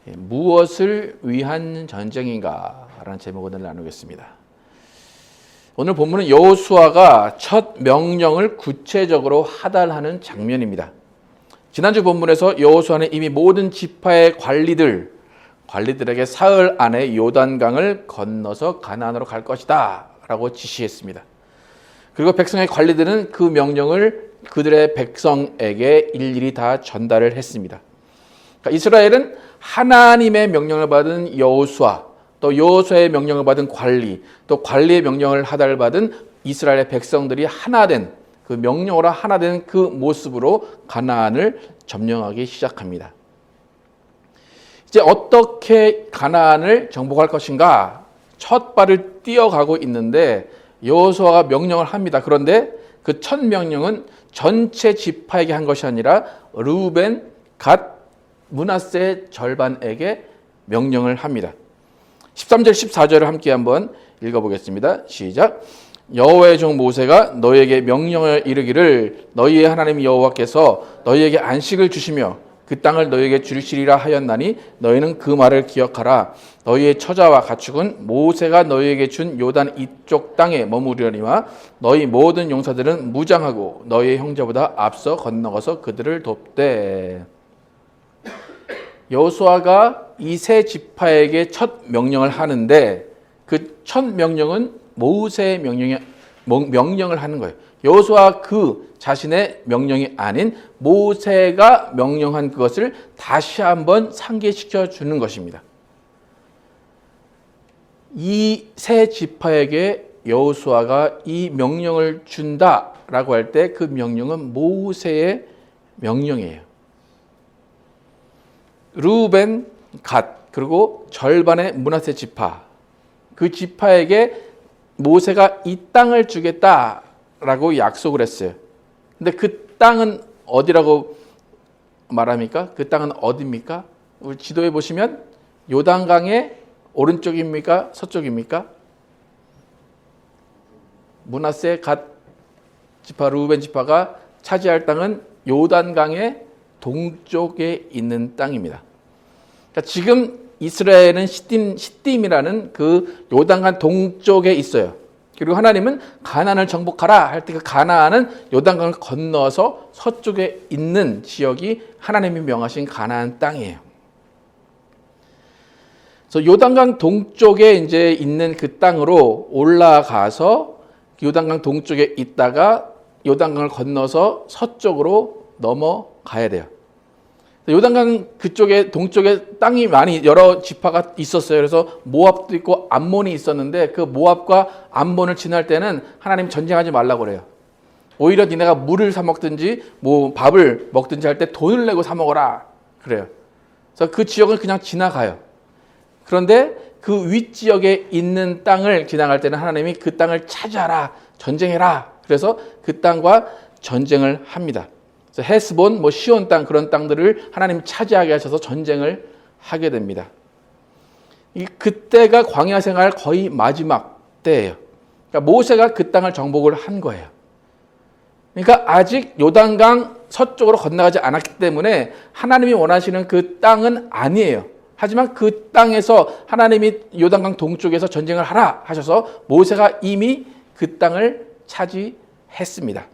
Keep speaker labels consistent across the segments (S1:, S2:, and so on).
S1: 무엇을 위한 전쟁인가? 라는 제목을 나누겠습니다. 오늘 본문은 여호수아가 첫 명령을 구체적으로 하달하는 장면입니다. 지난주 본문에서 여호수아는 이미 모든 지파의 관리들에게 사흘 안에 요단강을 건너서 가나안으로 갈 것이다 라고 지시했습니다. 그리고 백성의 관리들은 그 명령을 그들의 백성에게 일일이 다 전달을 했습니다. 그러니까 이스라엘은 하나님의 명령을 받은 여호수아, 또 여호수아의 명령을 받은 관리, 또 관리의 명령을 하달받은 이스라엘의 백성들이 하나된 그 명령으로 하나된 그 모습으로 가나안을 점령하기 시작합니다. 이제 어떻게 가나안을 정복할 것인가? 첫 발을 뛰어가고 있는데 여호수아가 명령을 합니다. 그런데 그 첫 명령은 전체 지파에게 한 것이 아니라 르우벤, 갓, 므낫세 절반에게 명령을 합니다. 13절 14절을 함께 한번 읽어보겠습니다. 시작. 여호와의 종 모세가 너희에게 명령을 이르기를 너희의 하나님 여호와께서 너희에게 안식을 주시며 그 땅을 너희에게 주시리라 하였나니 너희는 그 말을 기억하라. 너희의 처자와 가축은 모세가 너희에게 준 요단 이쪽 땅에 머무르려니와 너희 모든 용사들은 무장하고 너희의 형제보다 앞서 건너가서 그들을 돕되. 여호수아가 이 세 지파에게 첫 명령을 하는데 그 첫 명령은 모세의 명령을 하는 거예요. 여호수아 그 자신의 명령이 아닌 모세가 명령한 그것을 다시 한번 상기시켜 주는 것입니다. 이 세 지파에게 여호수아가 이 명령을 준다라고 할 때 그 명령은 모세의 명령이에요. 르우벤, 갓, 그리고 절반의 므낫세 지파, 그 지파에게 모세가 이 땅을 주겠다라고 약속을 했어요. 근데 그 땅은 어디라고 말합니까? 그 땅은 어디입니까? 우리 지도에 보시면 요단강의 오른쪽입니까? 서쪽입니까? 므낫세, 갓 지파, 르우벤 지파가 차지할 땅은 요단강의 동쪽에 있는 땅입니다. 그러니까 지금 이스라엘은 시딤이라는 그 요단강 동쪽에 있어요. 그리고 하나님은 가나안을 정복하라 할 때 그 가나안은 요단강을 건너서 서쪽에 있는 지역이 하나님이 명하신 가나안 땅이에요. 그래서 요단강 동쪽에 이제 있는 그 땅으로 올라가서 요단강 동쪽에 있다가 요단강을 건너서 서쪽으로 넘어가야 돼요. 요단강 그쪽에 동쪽에 땅이 많이 여러 지파가 있었어요. 그래서 모압도 있고 암몬이 있었는데 그 모압과 암몬을 지날 때는 하나님 전쟁하지 말라고 그래요. 오히려 니네가 물을 사 먹든지 뭐 밥을 먹든지 할 때 돈을 내고 사 먹어라 그래요. 그래서 그 지역을 그냥 지나가요. 그런데 그 윗지역에 있는 땅을 지나갈 때는 하나님이 그 땅을 차지하라, 전쟁해라. 그래서 그 땅과 전쟁을 합니다. 헤스본, 시온 땅 그런 땅들을 하나님 차지하게 하셔서 전쟁을 하게 됩니다. 그때가 광야 생활 거의 마지막 때예요. 그러니까 모세가 그 땅을 정복을 한 거예요. 그러니까 아직 요단강 서쪽으로 건너가지 않았기 때문에 하나님이 원하시는 그 땅은 아니에요. 하지만 그 땅에서 하나님이 요단강 동쪽에서 전쟁을 하라 하셔서 모세가 이미 그 땅을 차지했습니다.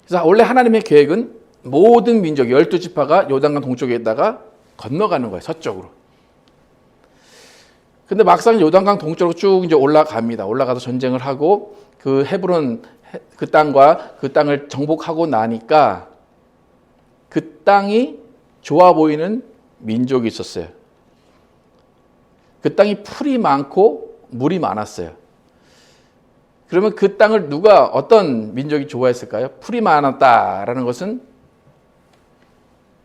S1: 그래서 원래 하나님의 계획은 모든 민족 12지파가 요단강 동쪽에 있다가 건너가는 거예요. 서쪽으로. 근데 막상 요단강 동쪽으로 쭉 이제 올라갑니다. 올라가서 전쟁을 하고 그 헤브론 그 땅과 그 땅을 정복하고 나니까 그 땅이 좋아 보이는 민족이 있었어요. 그 땅이 풀이 많고 물이 많았어요. 그러면 그 땅을 어떤 민족이 좋아했을까요? 풀이 많았다라는 것은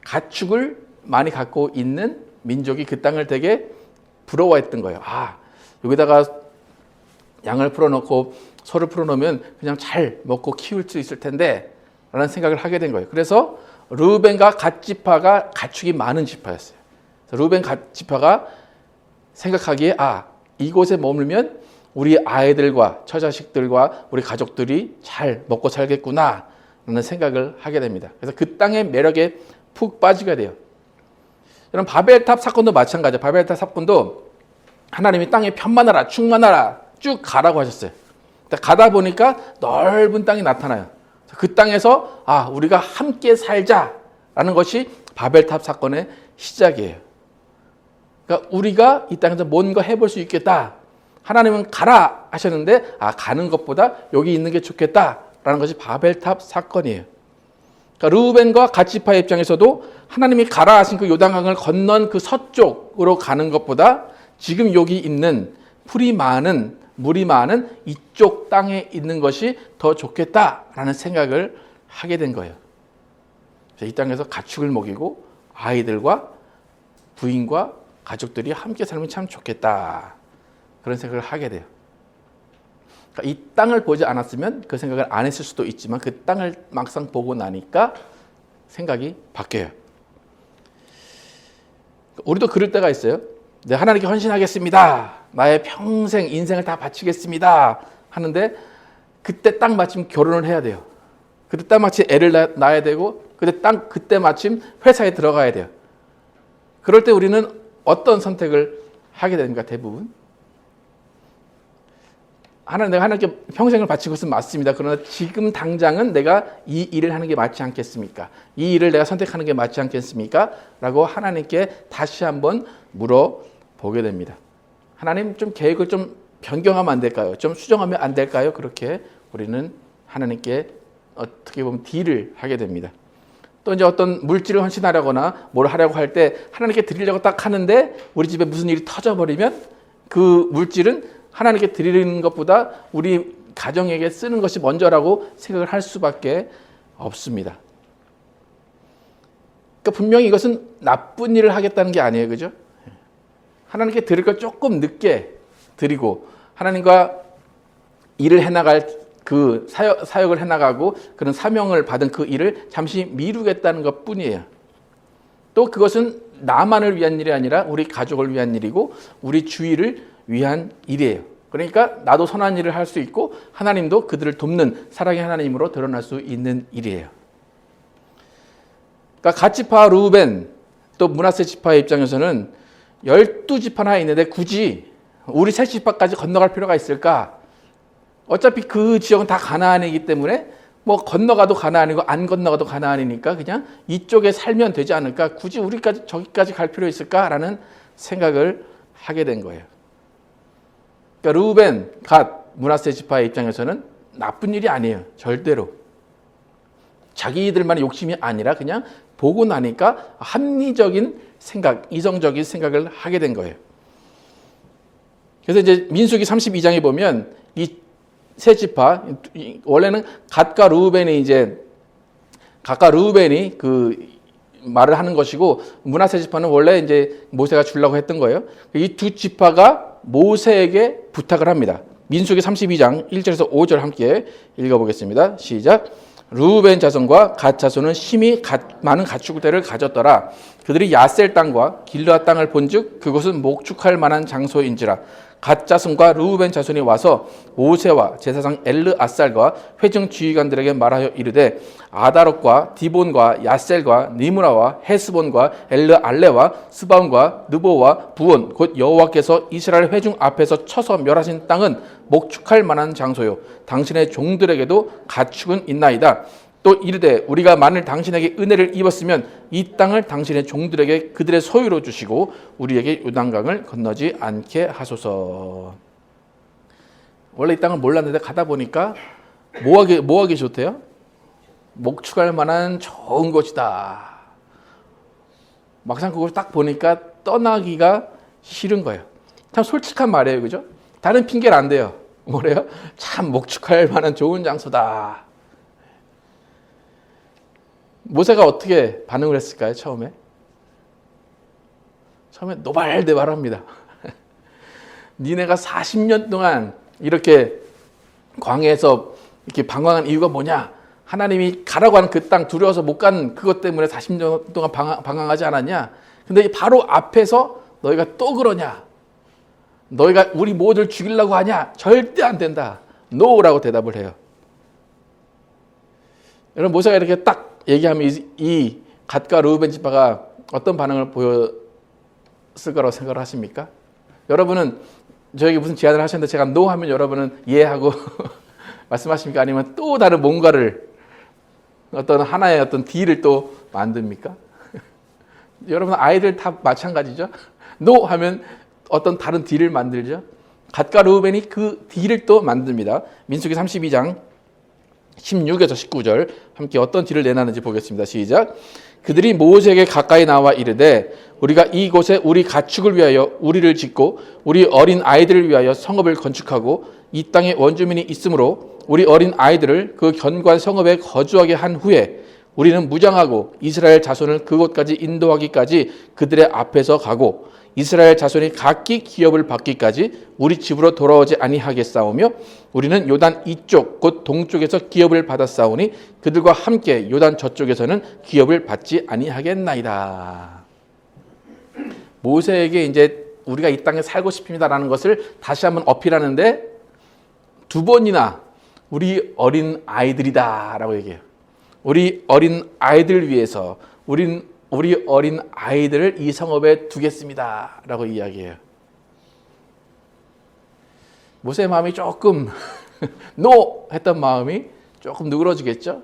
S1: 가축을 많이 갖고 있는 민족이 그 땅을 되게 부러워했던 거예요. 여기다가 양을 풀어놓고 소를 풀어놓으면 그냥 잘 먹고 키울 수 있을 텐데 라는 생각을 하게 된 거예요. 그래서 르우벤과 갓 지파가 가축이 많은 지파였어요. 르우벤 갓 지파가 생각하기에 이곳에 머물면 우리 아이들과 처자식들과 우리 가족들이 잘 먹고 살겠구나 라는 생각을 하게 됩니다. 그래서 그 땅의 매력에 푹 빠지게 돼요. 이런 바벨탑 사건도 마찬가지예요. 바벨탑 사건도 하나님이 땅에 편만하라, 충만하라 쭉 가라고 하셨어요. 가다 보니까 넓은 땅이 나타나요. 그 땅에서 우리가 함께 살자라는 것이 바벨탑 사건의 시작이에요. 그러니까 우리가 이 땅에서 뭔가 해볼 수 있겠다. 하나님은 가라 하셨는데 가는 것보다 여기 있는 게 좋겠다라는 것이 바벨탑 사건이에요. 그러니까 르우벤과 갓지파의 입장에서도 하나님이 가라 하신 그 요단강을 건넌 그 서쪽으로 가는 것보다 지금 여기 있는 풀이 많은, 물이 많은 이쪽 땅에 있는 것이 더 좋겠다라는 생각을 하게 된 거예요. 이 땅에서 가축을 먹이고 아이들과 부인과 가족들이 함께 살면 참 좋겠다. 그런 생각을 하게 돼요. 그러니까 이 땅을 보지 않았으면 그 생각을 안 했을 수도 있지만 그 땅을 막상 보고 나니까 생각이 바뀌어요. 우리도 그럴 때가 있어요. 네, 하나님께 헌신하겠습니다. 나의 평생 인생을 다 바치겠습니다. 하는데 그때 딱 마침 결혼을 해야 돼요. 그때 딱 마침 애를 낳아야 되고 그때 마침 회사에 들어가야 돼요. 그럴 때 우리는 어떤 선택을 하게 됩니까? 대부분. 내가 하나님께 평생을 바친 것은 맞습니다. 그러나 지금 당장은 내가 이 일을 하는 게 맞지 않겠습니까? 이 일을 내가 선택하는 게 맞지 않겠습니까? 라고 하나님께 다시 한번 물어보게 됩니다. 하나님 좀 계획을 좀 변경하면 안 될까요? 좀 수정하면 안 될까요? 그렇게 우리는 하나님께 어떻게 보면 딜을 하게 됩니다. 또 이제 어떤 물질을 헌신하려거나 뭘 하려고 할 때 하나님께 드리려고 딱 하는데 우리 집에 무슨 일이 터져버리면 그 물질은 하나님께 드리는 것보다 우리 가정에게 쓰는 것이 먼저라고 생각을 할 수밖에 없습니다. 그러니까 분명히 이것은 나쁜 일을 하겠다는 게 아니에요. 그죠? 하나님께 드릴 걸 조금 늦게 드리고 하나님과 일을 해나갈 그 사역을 해나가고 그런 사명을 받은 그 일을 잠시 미루겠다는 것 뿐이에요. 또 그것은 나만을 위한 일이 아니라 우리 가족을 위한 일이고 우리 주위를 위한 일이에요. 그러니까 나도 선한 일을 할 수 있고 하나님도 그들을 돕는 사랑의 하나님으로 드러날 수 있는 일이에요. 그러니까 갓지파, 르우벤, 또 므낫세 지파의 입장에서는 12지파나 있는데 굳이 우리 세 지파까지 건너갈 필요가 있을까? 어차피 그 지역은 다 가나안이기 때문에 뭐 건너가도 가나안이고 안 건너가도 가나안이니까 그냥 이쪽에 살면 되지 않을까? 굳이 우리까지 저기까지 갈 필요 있을까라는 생각을 하게 된 거예요. 그러니까 르우벤, 갓, 므낫세 지파의 입장에서는 나쁜 일이 아니에요. 절대로. 자기들만의 욕심이 아니라 그냥 보고 나니까 합리적인 생각, 이성적인 생각을 하게 된 거예요. 그래서 이제 민수기 32장에 보면 이 세 지파, 원래는 갓과 르우벤이 그 말을 하는 것이고 므낫세 지파는 원래 이제 모세가 주려고 했던 거예요. 이 두 지파가 모세에게 부탁을 합니다. 민수기 32장 1절에서 5절 함께 읽어보겠습니다. 시작. 르우벤 자손과 갓 자손은 심히 많은 가축대를 가졌더라. 그들이 야셀 땅과 길르앗 땅을 본즉 그곳은 목축할 만한 장소인지라. 갓 자손과 르우벤 자손이 와서 모세와 제사장 엘르아살과 회중 지휘관들에게 말하여 이르되 아다롯과 디본과 야셀과 니므라와 헤스본과 엘르알레와 스바온과 느보와 부온 곧 여호와께서 이스라엘 회중 앞에서 쳐서 멸하신 땅은 목축할 만한 장소요 당신의 종들에게도 가축은 있나이다. 또 이르되 우리가 만일 당신에게 은혜를 입었으면 이 땅을 당신의 종들에게 그들의 소유로 주시고 우리에게 요단강을 건너지 않게 하소서. 원래 이 땅을 몰랐는데 가다 보니까 뭐하기 좋대요? 목축할 만한 좋은 곳이다. 막상 그걸 딱 보니까 떠나기가 싫은 거예요. 참 솔직한 말이에요. 그죠? 다른 핑계는 안 돼요. 뭐래요? 참 목축할 만한 좋은 장소다. 모세가 어떻게 반응을 했을까요? 처음에 노발대발합니다. 니네가 40년 동안 이렇게 광야에서 이렇게 방황한 이유가 뭐냐? 하나님이 가라고 하는 그 땅 두려워서 못 간 그것 때문에 40년 동안 방황하지 않았냐? 근데 바로 앞에서 너희가 또 그러냐? 너희가 우리 모두를 죽이려고 하냐? 절대 안 된다. 노라고 대답을 해요. 여러분 모세가 이렇게 딱 얘기하면 이 갓과 르우벤 지파가 어떤 반응을 거라고 생각을 하십니까? 여러분은 저에게 무슨 제안을 하셨는데 제가 노 하면 여러분은 예 하고 말씀하십니까? 아니면 또 다른 뭔가를 어떤 하나의 어떤 딜을 또 만듭니까? 여러분 아이들 다 마찬가지죠. 노 하면 어떤 다른 딜을 만들죠. 갓과 르우벤이 그 딜을 또 만듭니다. 민수기 32장 16에서 19절 함께 어떤 딜을 내놨는지 보겠습니다. 시작. 그들이 모세에게 가까이 나와 이르되 우리가 이곳에 우리 가축을 위하여 우리를 짓고 우리 어린 아이들을 위하여 성읍을 건축하고 이 땅에 원주민이 있으므로 우리 어린 아이들을 그 견고한 성읍에 거주하게 한 후에 우리는 무장하고 이스라엘 자손을 그곳까지 인도하기까지 그들의 앞에서 가고 이스라엘 자손이 각기 기업을 받기까지 우리 집으로 돌아오지 아니하겠사오며 우리는 요단 이쪽 곧 동쪽에서 기업을 받았사오니 그들과 함께 요단 저쪽에서는 기업을 받지 아니하겠나이다. 모세에게 이제 우리가 이 땅에 살고 싶습니다라는 것을 다시 한번 어필하는데 두 번이나 우리 어린 아이들이다라고 얘기해요. 우리 어린 아이들을 위해서 우리 어린 아이들을 이 성읍에 두겠습니다 라고 이야기해요. 모세의 마음이 조금 노 했던 마음이 조금 누그러지겠죠.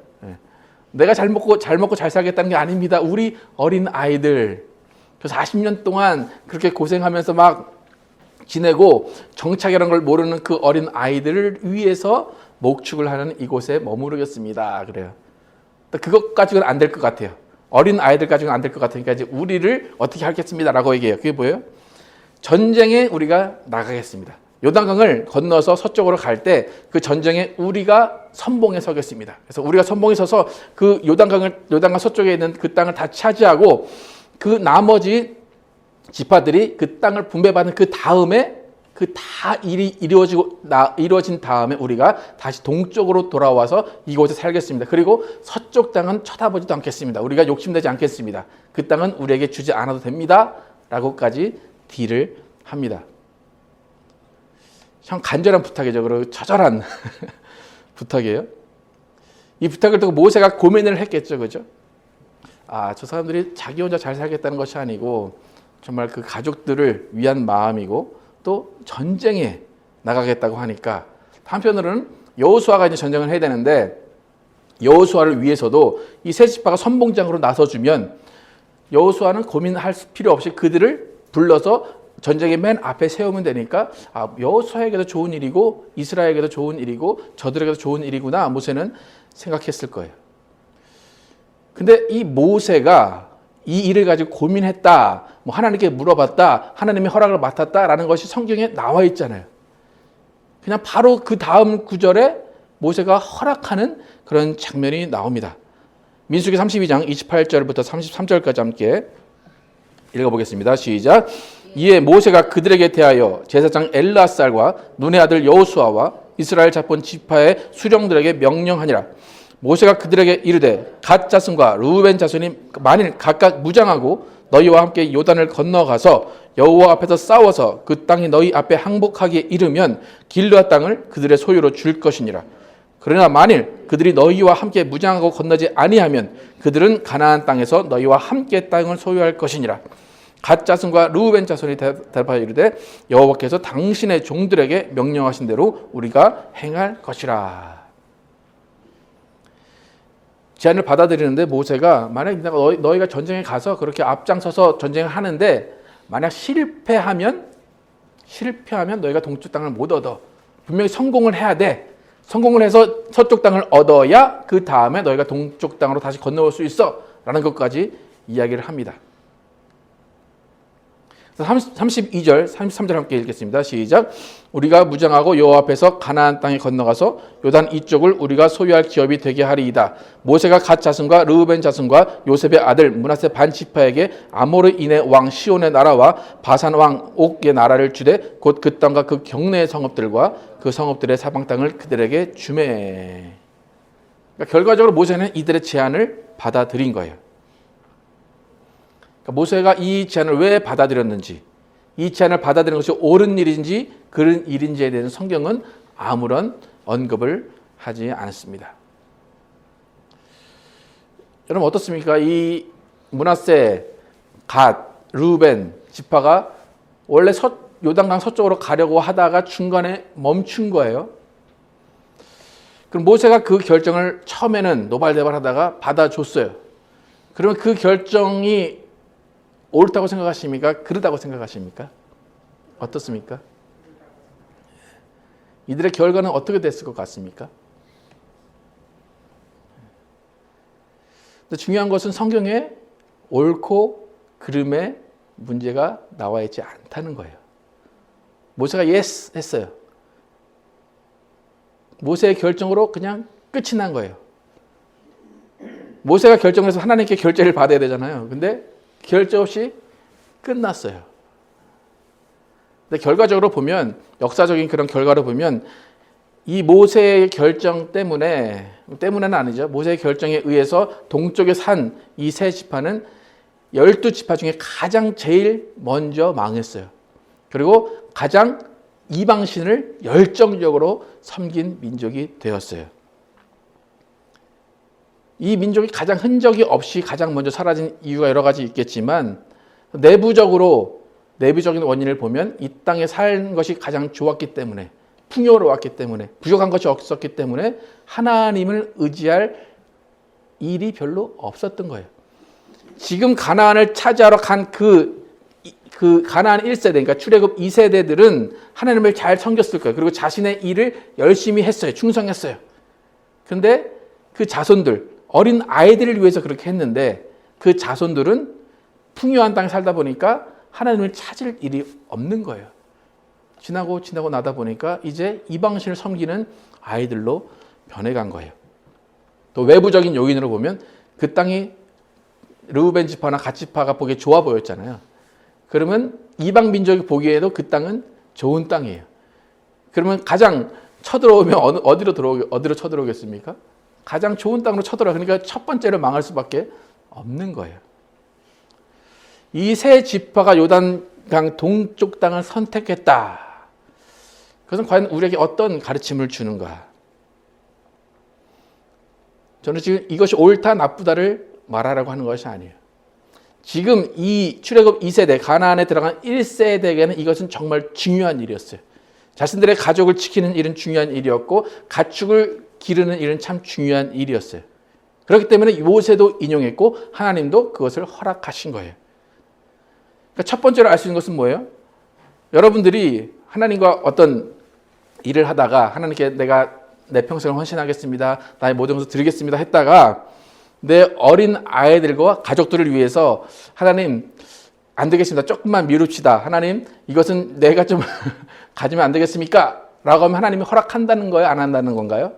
S1: 내가 잘 먹고 잘 살겠다는 게 아닙니다. 우리 어린 아이들 40년 동안 그렇게 고생하면서 막 지내고 정착이라는 걸 모르는 그 어린 아이들을 위해서 목축을 하는 이곳에 머무르겠습니다. 그래요. 그것까지는 안 될 것 같아요. 어린 아이들까지는 안 될 것 같으니까 이제 우리를 어떻게 하겠습니다라고 얘기해요. 그게 뭐예요? 전쟁에 우리가 나가겠습니다. 요단강을 건너서 서쪽으로 갈 때 그 전쟁에 우리가 선봉에 서겠습니다. 그래서 우리가 선봉에 서서 그 요단강 서쪽에 있는 그 땅을 다 차지하고 그 나머지 지파들이 그 땅을 분배받는 그 다음에 그 다 일이 이루어진 다음에 우리가 다시 동쪽으로 돌아와서 이곳에 살겠습니다. 그리고 서쪽 땅은 쳐다보지도 않겠습니다. 우리가 욕심내지 않겠습니다. 그 땅은 우리에게 주지 않아도 됩니다. 라고까지 딜을 합니다. 참 간절한 부탁이죠. 그리고 처절한 부탁이에요. 이 부탁을 듣고 모세가 고민을 했겠죠. 그죠? 저 사람들이 자기 혼자 잘 살겠다는 것이 아니고 정말 그 가족들을 위한 마음이고 또 전쟁에 나가겠다고 하니까 한편으로는 여호수아가 이제 전쟁을 해야 되는데 여호수아를 위해서도 이 세 지파가 선봉장으로 나서주면 여호수아는 고민할 필요 없이 그들을 불러서 전쟁의 맨 앞에 세우면 되니까 여호수아에게도 좋은 일이고 이스라엘에게도 좋은 일이고 저들에게도 좋은 일이구나 모세는 생각했을 거예요. 근데 이 모세가 이 일을 가지고 고민했다, 하나님께 물어봤다, 하나님의 허락을 맡았다라는 것이 성경에 나와 있잖아요. 그냥 바로 그 다음 구절에 모세가 허락하는 그런 장면이 나옵니다. 민수기 32장 28절부터 33절까지 함께 읽어보겠습니다. 시작. 이에 모세가 그들에게 대하여 제사장 엘르아살과 눈의 아들 여호수아와 이스라엘 자손 지파의 수령들에게 명령하니라. 모세가 그들에게 이르되 갓 자손과 르우벤 자손이 만일 각각 무장하고 너희와 함께 요단을 건너가서 여호와 앞에서 싸워서 그 땅이 너희 앞에 항복하기에 이르면 길르앗 땅을 그들의 소유로 줄 것이니라. 그러나 만일 그들이 너희와 함께 무장하고 건너지 아니하면 그들은 가나안 땅에서 너희와 함께 땅을 소유할 것이니라. 갓 자손과 르우벤 자손이 대답하여 이르되 여호와께서 당신의 종들에게 명령하신 대로 우리가 행할 것이라. 제안을 받아들이는데 모세가 만약 너희가 전쟁에 가서 그렇게 앞장서서 전쟁을 하는데 만약 실패하면 너희가 동쪽 땅을 못 얻어. 분명히 성공을 해야 돼. 성공을 해서 서쪽 땅을 얻어야 그 다음에 너희가 동쪽 땅으로 다시 건너올 수 있어 라는 것까지 이야기를 합니다. 32절, 33절 함께 읽겠습니다. 시작. 우리가 무장하고 여호와 앞에서 가나안 땅에 건너가서 요단 이쪽을 우리가 소유할 기업이 되게 하리이다. 모세가 갓 자손과 르우벤 자손과 요셉의 아들 므낫세 반 지파에게 아모르인의 왕 시온의 나라와 바산 왕 옥의 나라를 주되 곧 그 땅과 그 경내의 성읍들과 그 성읍들의 사방 땅을 그들에게 주매. 그러니까 결과적으로 모세는 이들의 제안을 받아들인 거예요. 모세가 이 제안을 왜 받아들였는지, 이 제안을 받아들이는 것이 옳은 일인지 그런 일인지에 대해서 성경은 아무런 언급을 하지 않습니다. 여러분 어떻습니까? 이 므낫세, 갓, 르우벤 지파가 원래 요단강 서쪽으로 가려고 하다가 중간에 멈춘 거예요. 그럼 모세가 그 결정을 처음에는 노발대발하다가 받아줬어요. 그러면 그 결정이 옳다고 생각하십니까? 그르다고 생각하십니까? 어떻습니까? 이들의 결과는 어떻게 됐을 것 같습니까? 근데 중요한 것은 성경에 옳고 그름의 문제가 나와 있지 않다는 거예요. 모세가 예스 했어요. 모세의 결정으로 그냥 끝이 난 거예요. 모세가 결정해서 하나님께 결제를 받아야 되잖아요. 근데 결제 없이 끝났어요. 근데 결과적으로 보면, 역사적인 그런 결과로 보면 이 모세의 결정 때문에는 아니죠. 모세의 결정에 의해서 동쪽에 산 이 세 지파는 12지파 중에 가장 제일 먼저 망했어요. 그리고 가장 이방신을 열정적으로 섬긴 민족이 되었어요. 이 민족이 가장 흔적이 없이 가장 먼저 사라진 이유가 여러 가지 있겠지만 내부적인 원인을 보면 이 땅에 산 것이 가장 좋았기 때문에, 풍요로웠기 때문에, 부족한 것이 없었기 때문에 하나님을 의지할 일이 별로 없었던 거예요. 지금 가나안을 차지하러 간 그 가나안 1세대, 그러니까 출애굽 2세대들은 하나님을 잘 섬겼을 거예요. 그리고 자신의 일을 열심히 했어요. 충성했어요. 그런데 그 자손들, 어린 아이들을 위해서 그렇게 했는데 그 자손들은 풍요한 땅에 살다 보니까 하나님을 찾을 일이 없는 거예요. 지나고 나다 보니까 이제 이방신을 섬기는 아이들로 변해간 거예요. 또 외부적인 요인으로 보면 그 땅이 르우벤 지파나 갓 지파가 보기에 좋아 보였잖아요. 그러면 이방 민족이 보기에도 그 땅은 좋은 땅이에요. 그러면 가장 쳐들어오면 어디로 쳐들어오겠습니까? 가장 좋은 땅으로 쳐들어와. 그러니까 첫 번째로 망할 수밖에 없는 거예요. 이 세 지파가 요단강 동쪽 땅을 선택했다. 그것은 과연 우리에게 어떤 가르침을 주는가? 저는 지금 이것이 옳다 나쁘다를 말하라고 하는 것이 아니에요. 지금 이 출애굽 2세대, 가나안에 들어간 1세대에게는 이것은 정말 중요한 일이었어요. 자신들의 가족을 지키는 일은 중요한 일이었고 가축을 기르는 일은 참 중요한 일이었어요. 그렇기 때문에 모세도 인용했고 하나님도 그것을 허락하신 거예요. 그러니까 첫 번째로 알 수 있는 것은 뭐예요? 여러분들이 하나님과 어떤 일을 하다가 하나님께 내가 내 평생을 헌신하겠습니다. 나의 모든 것을 드리겠습니다 했다가 내 어린 아이들과 가족들을 위해서 하나님 안 되겠습니다. 조금만 미룹시다. 하나님 이것은 내가 좀 가지면 안 되겠습니까? 라고 하면 하나님이 허락한다는 거예요? 안 한다는 건가요?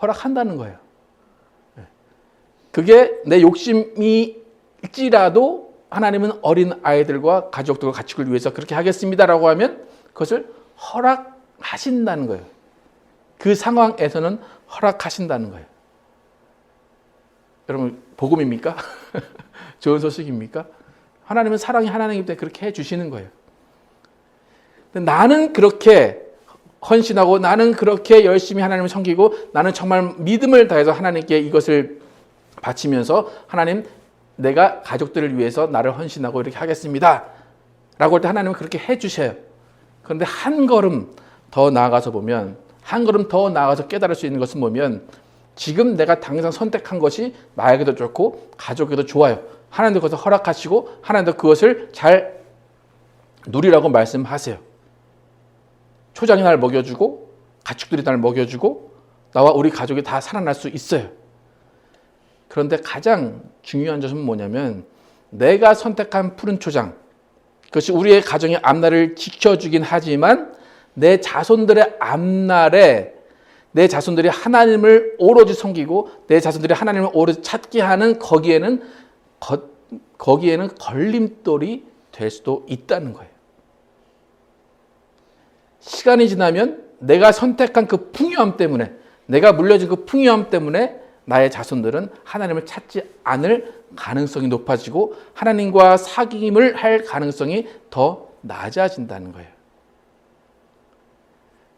S1: 허락한다는 거예요. 그게 내 욕심일지라도 하나님은 어린 아이들과 가족들과 가축을 위해서 그렇게 하겠습니다라고 하면 그것을 허락하신다는 거예요. 그 상황에서는 허락하신다는 거예요. 여러분 복음입니까? 좋은 소식입니까? 하나님은 사랑이 하나님이기 때문에 그렇게 해주시는 거예요. 나는 그렇게 헌신하고 나는 그렇게 열심히 하나님을 섬기고 나는 정말 믿음을 다해서 하나님께 이것을 바치면서 하나님 내가 가족들을 위해서 나를 헌신하고 이렇게 하겠습니다 라고 할 때 하나님은 그렇게 해주셔요. 그런데 한 걸음 더 나아가서 보면, 한 걸음 더 나아가서 깨달을 수 있는 것은 뭐냐면 지금 내가 당장 선택한 것이 나에게도 좋고 가족에게도 좋아요. 하나님도 그것을 허락하시고 하나님도 그것을 잘 누리라고 말씀하세요. 초장이 날 먹여주고 가축들이 날 먹여주고 나와 우리 가족이 다 살아날 수 있어요. 그런데 가장 중요한 점은 뭐냐면 내가 선택한 푸른 초장, 그것이 우리의 가정의 앞날을 지켜주긴 하지만 내 자손들의 앞날에 내 자손들이 하나님을 오로지 섬기고 내 자손들이 하나님을 오로지 찾게 하는 거기에는 걸림돌이 될 수도 있다는 거예요. 시간이 지나면 내가 선택한 그 풍요함 때문에, 내가 물려준 그 풍요함 때문에 나의 자손들은 하나님을 찾지 않을 가능성이 높아지고 하나님과 사귐을 할 가능성이 더 낮아진다는 거예요.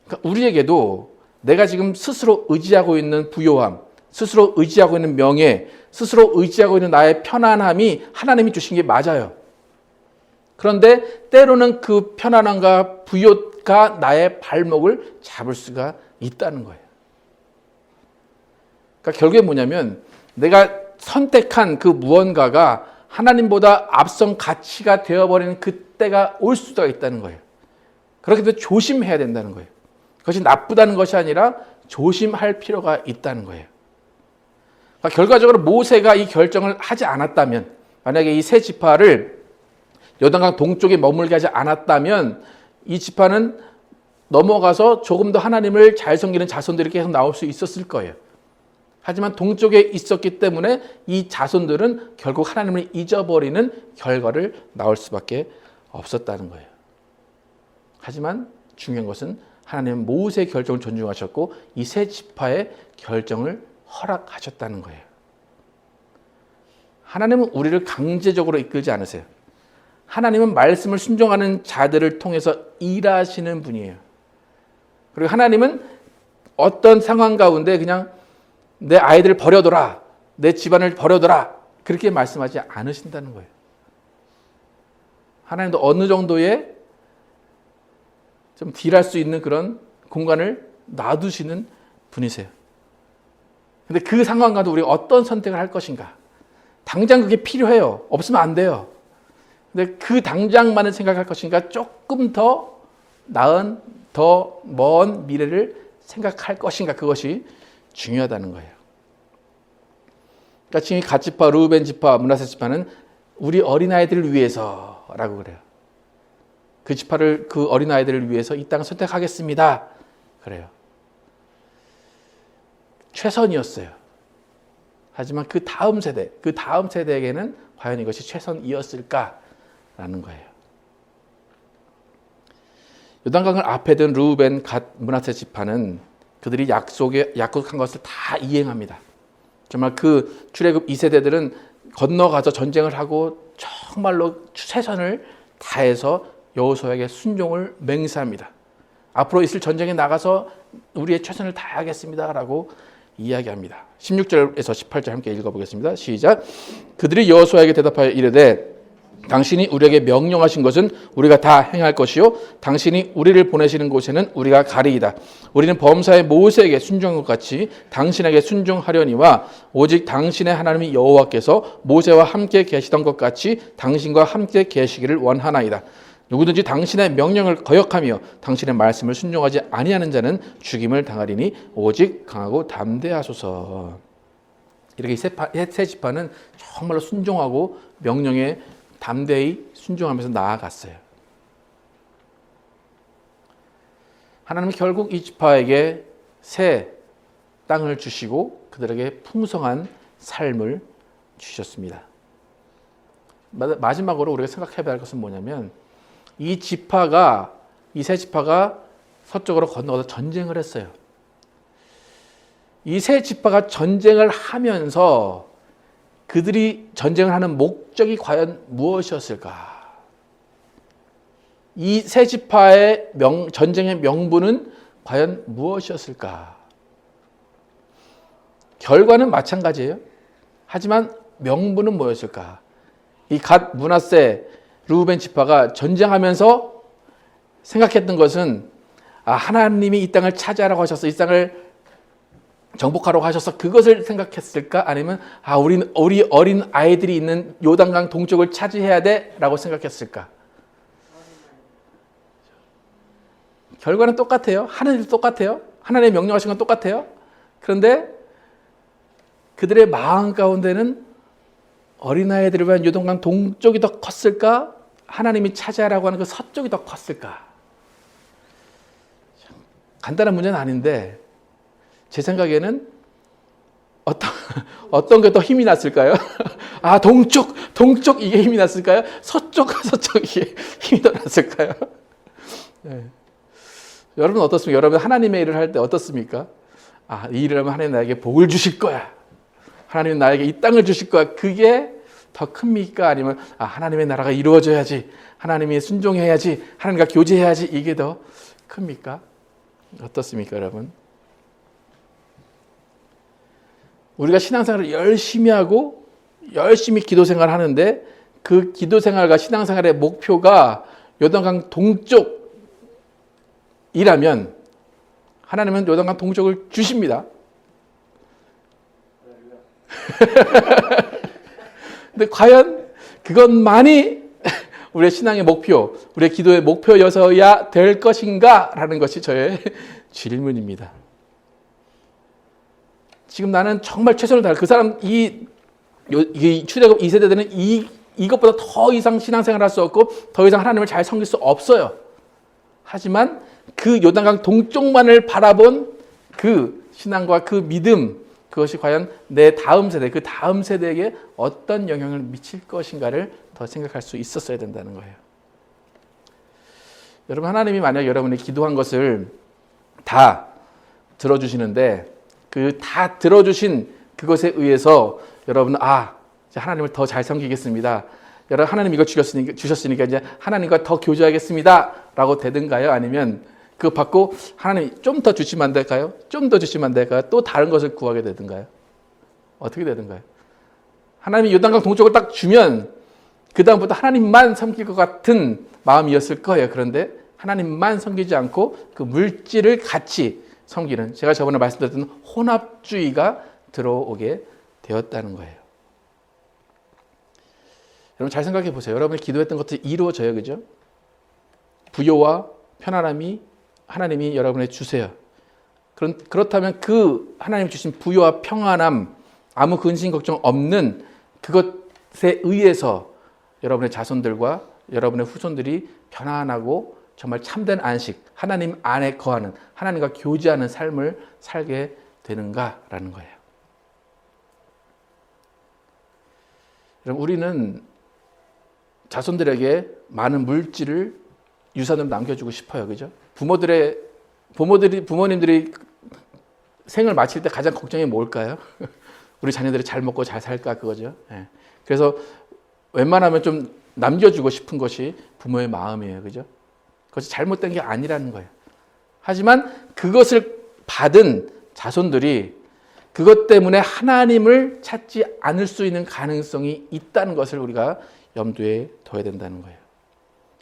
S1: 그러니까 우리에게도 내가 지금 스스로 의지하고 있는 부요함, 스스로 의지하고 있는 명예, 스스로 의지하고 있는 나의 편안함이 하나님이 주신 게 맞아요. 그런데 때로는 그 편안함과 부요가 나의 발목을 잡을 수가 있다는 거예요. 그러니까 결국에 뭐냐면 내가 선택한 그 무언가가 하나님보다 앞선 가치가 되어버리는 그때가 올 수가 있다는 거예요. 그렇기 때문에 조심해야 된다는 거예요. 그것이 나쁘다는 것이 아니라 조심할 필요가 있다는 거예요. 그러니까 결과적으로 모세가 이 결정을 하지 않았다면, 만약에 이 세 지파를 요단강 동쪽에 머물게 하지 않았다면 이 지파는 넘어가서 조금 더 하나님을 잘 섬기는 자손들이 계속 나올 수 있었을 거예요. 하지만 동쪽에 있었기 때문에 이 자손들은 결국 하나님을 잊어버리는 결과를 낳을 수밖에 없었다는 거예요. 하지만 중요한 것은 하나님은 모세의 결정을 존중하셨고 이 세 지파의 결정을 허락하셨다는 거예요. 하나님은 우리를 강제적으로 이끌지 않으세요. 하나님은 말씀을 순종하는 자들을 통해서 일하시는 분이에요. 그리고 하나님은 어떤 상황 가운데 그냥 내 아이들을 버려둬라, 내 집안을 버려둬라 그렇게 말씀하지 않으신다는 거예요. 하나님도 어느 정도의 좀 딜할 수 있는 그런 공간을 놔두시는 분이세요. 근데 그 상황과도 우리가 어떤 선택을 할 것인가? 당장 그게 필요해요. 없으면 안 돼요. 근데 그 당장만을 생각할 것인가? 조금 더 나은, 더 먼 미래를 생각할 것인가? 그것이 중요하다는 거예요. 그러니까 지금 갓 지파, 르우벤 지파, 므낫세 지파는 우리 어린아이들을 위해서라고 그래요. 그 지파를, 그 어린아이들을 위해서 이 땅을 선택하겠습니다. 그래요. 최선이었어요. 하지만 그 다음 세대에게는 과연 이것이 최선이었을까라는 거예요. 요단강을 앞에 둔 르우벤, 갓, 므낫세 지파는 그들이 약속한 것을 다 이행합니다. 정말 그 출애굽 2세대들은 건너가서 전쟁을 하고 정말로 최선을 다해서 여호수아에게 순종을 맹세합니다. 앞으로 있을 전쟁에 나가서 우리의 최선을 다하겠습니다라고 이야기합니다. 16절에서 18절 함께 읽어보겠습니다. 시작. 그들이 여호수아에게 대답하여 이르되 당신이 우리에게 명령하신 것은 우리가 다 행할 것이요 당신이 우리를 보내시는 곳에는 우리가 가리이다. 우리는 범사의 모세에게 순종한 것 같이 당신에게 순종하려니와 오직 당신의 하나님이 여호와께서 모세와 함께 계시던 것 같이 당신과 함께 계시기를 원하나이다. 누구든지 당신의 명령을 거역하며 당신의 말씀을 순종하지 아니하는 자는 죽임을 당하리니 오직 강하고 담대하소서. 이렇게 세 지파는 정말로 순종하고 명령에 담대히 순종하면서 나아갔어요. 하나님은 결국 이 지파에게 새 땅을 주시고 그들에게 풍성한 삶을 주셨습니다. 마지막으로 우리가 생각해야 할 것은 뭐냐면 이 세 지파가 서쪽으로 건너가서 전쟁을 했어요. 이 세 지파가 전쟁을 하면서 그들이 전쟁을 하는 목적이 과연 무엇이었을까? 이 세 지파의 전쟁의 명분은 과연 무엇이었을까? 결과는 마찬가지예요. 하지만 명분은 뭐였을까? 이 갓, 므낫세, 르우벤 지파가 전쟁하면서 생각했던 것은 하나님이 이 땅을 차지하라고 하셔서 이 땅을 정복하라고 하셔서 그것을 생각했을까? 아니면 우리 어린 아이들이 있는 요단강 동쪽을 차지해야 돼라고 생각했을까? 결과는 똑같아요. 하나님도 똑같아요. 하나님의 명령하신 건 똑같아요. 그런데 그들의 마음 가운데는 어린아이들을 위한 요단강 동쪽이 더 컸을까? 하나님이 차지하라고 하는 그 서쪽이 더 컸을까? 간단한 문제는 아닌데 제 생각에는 어떤 게 더 힘이 났을까요? 동쪽 이게 힘이 났을까요? 서쪽 이게 힘이 더 났을까요? 네. 여러분 어떻습니까? 여러분 하나님의 일을 할 때 어떻습니까? 이 일을 하면 하나님 나에게 복을 주실 거야. 하나님은 나에게 이 땅을 주실 거야. 그게 더 큽니까? 아니면 하나님의 나라가 이루어져야지, 하나님이 순종해야지, 하나님과 교제해야지 이게 더 큽니까? 어떻습니까, 여러분? 우리가 신앙생활을 열심히 하고 열심히 기도 생활을 하는데 그 기도 생활과 신앙 생활의 목표가 요단강 동쪽이라면 하나님은 요단강 동쪽을 주십니다. 근데 과연 그것만이 우리의 신앙의 목표, 우리의 기도의 목표여서야 될 것인가? 라는 것이 저의 질문입니다. 지금 나는 정말 최선을 다할, 그 사람, 이 출애굽 2세대들은 이것보다 더 이상 신앙생활을 할 수 없고 더 이상 하나님을 잘 섬길 수 없어요. 하지만 그 요단강 동쪽만을 바라본 그 신앙과 그 믿음, 그것이 과연 내 다음 세대, 그 다음 세대에게 어떤 영향을 미칠 것인가를 더 생각할 수 있었어야 된다는 거예요. 여러분, 하나님이 만약 여러분이 기도한 것을 다 들어주시는데 그 다 들어주신 그것에 의해서 여러분은 이제 하나님을 더 잘 섬기겠습니다. 여러분, 하나님 이거 주셨으니까 이제 하나님과 더 교제하겠습니다. 라고 되든가요? 아니면 그거 받고 하나님 좀 더 주시면 안 될까요? 좀 더 주시면 안 될까요? 또 다른 것을 구하게 되든가요? 어떻게 되든가요? 하나님이 요단강 동쪽을 딱 주면 그 다음부터 하나님만 섬길 것 같은 마음이었을 거예요. 그런데 하나님만 섬기지 않고 그 물질을 같이 섬기는, 제가 저번에 말씀드렸던 혼합주의가 들어오게 되었다는 거예요. 여러분 잘 생각해 보세요. 여러분이 기도했던 것들이 이루어져요. 그죠? 부요와 편안함이 하나님이 여러분에게 주세요. 그렇다면 그 하나님 주신 부요와 평안함, 아무 근심 걱정 없는 그것에 의해서 여러분의 자손들과 여러분의 후손들이 편안하고 정말 참된 안식, 하나님 안에 거하는, 하나님과 교제하는 삶을 살게 되는가라는 거예요. 여러분, 우리는 자손들에게 많은 물질을 유산으로 남겨주고 싶어요. 그죠? 부모님들이 생을 마칠 때 가장 걱정이 뭘까요? 우리 자녀들이 잘 먹고 잘 살까, 그거죠. 예. 그래서 웬만하면 좀 남겨주고 싶은 것이 부모의 마음이에요. 그죠? 그것이 잘못된 게 아니라는 거예요. 하지만 그것을 받은 자손들이 그것 때문에 하나님을 찾지 않을 수 있는 가능성이 있다는 것을 우리가 염두에 둬야 된다는 거예요.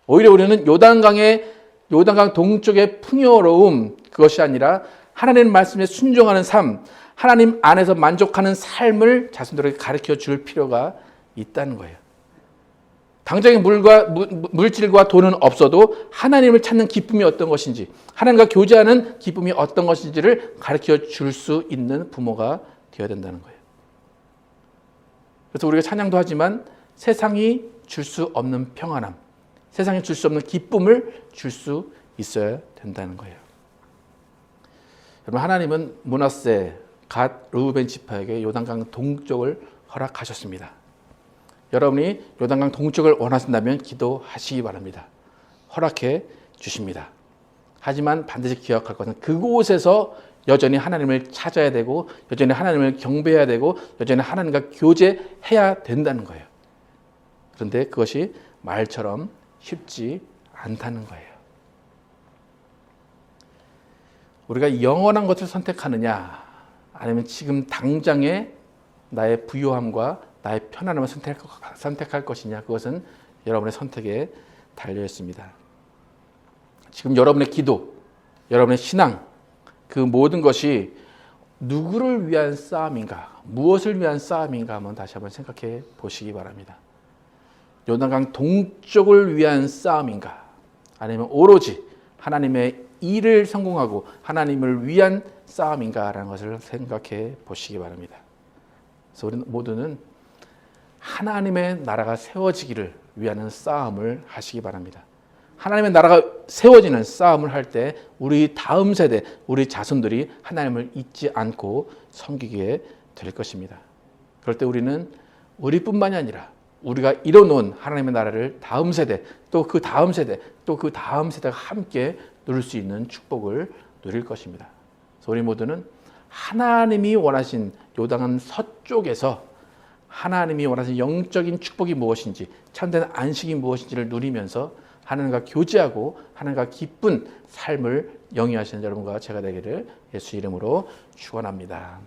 S1: 오히려 우리는 요단강 동쪽의 풍요로움, 그것이 아니라 하나님 말씀에 순종하는 삶, 하나님 안에서 만족하는 삶을 자손들에게 가르쳐 줄 필요가 있다는 거예요. 당장의 물질과 돈은 없어도 하나님을 찾는 기쁨이 어떤 것인지, 하나님과 교제하는 기쁨이 어떤 것인지를 가르쳐 줄 수 있는 부모가 되어야 된다는 거예요. 그래서 우리가 찬양도 하지만 세상이 줄 수 없는 평안함, 세상이 줄 수 없는 기쁨을 줄 수 있어야 된다는 거예요. 여러분, 하나님은 므낫세, 갓, 르우벤 지파에게 요단강 동쪽을 허락하셨습니다. 여러분이 요단강 동쪽을 원하신다면 기도하시기 바랍니다. 허락해 주십니다. 하지만 반드시 기억할 것은 그곳에서 여전히 하나님을 찾아야 되고, 여전히 하나님을 경배해야 되고, 여전히 하나님과 교제해야 된다는 거예요. 그런데 그것이 말처럼 쉽지 않다는 거예요. 우리가 영원한 것을 선택하느냐, 아니면 지금 당장의 나의 부요함과 나의 편안함을 선택할 것이냐, 그것은 여러분의 선택에 달려 있습니다. 지금 여러분의 기도, 여러분의 신앙, 그 모든 것이 누구를 위한 싸움인가, 무엇을 위한 싸움인가 한번 다시 한번 생각해 보시기 바랍니다. 요단강 동쪽을 위한 싸움인가, 아니면 오로지 하나님의 일을 성공하고 하나님을 위한 싸움인가라는 것을 생각해 보시기 바랍니다. 그래서 우리 모두는 하나님의 나라가 세워지기를 위하는 싸움을 하시기 바랍니다. 하나님의 나라가 세워지는 싸움을 할 때 우리 다음 세대, 우리 자손들이 하나님을 잊지 않고 섬기게 될 것입니다. 그럴 때 우리는 우리뿐만이 아니라 우리가 이뤄놓은 하나님의 나라를 다음 세대, 또 그 다음 세대, 또 그 다음 세대가 함께 누릴 수 있는 축복을 누릴 것입니다. 그래서 우리 모두는 하나님이 원하신 요단강 서쪽에서 하나님이 원하신 영적인 축복이 무엇인지, 참된 안식이 무엇인지를 누리면서 하나님과 교제하고 하나님과 기쁜 삶을 영위하시는 여러분과 제가 되기를 예수 이름으로 축원합니다.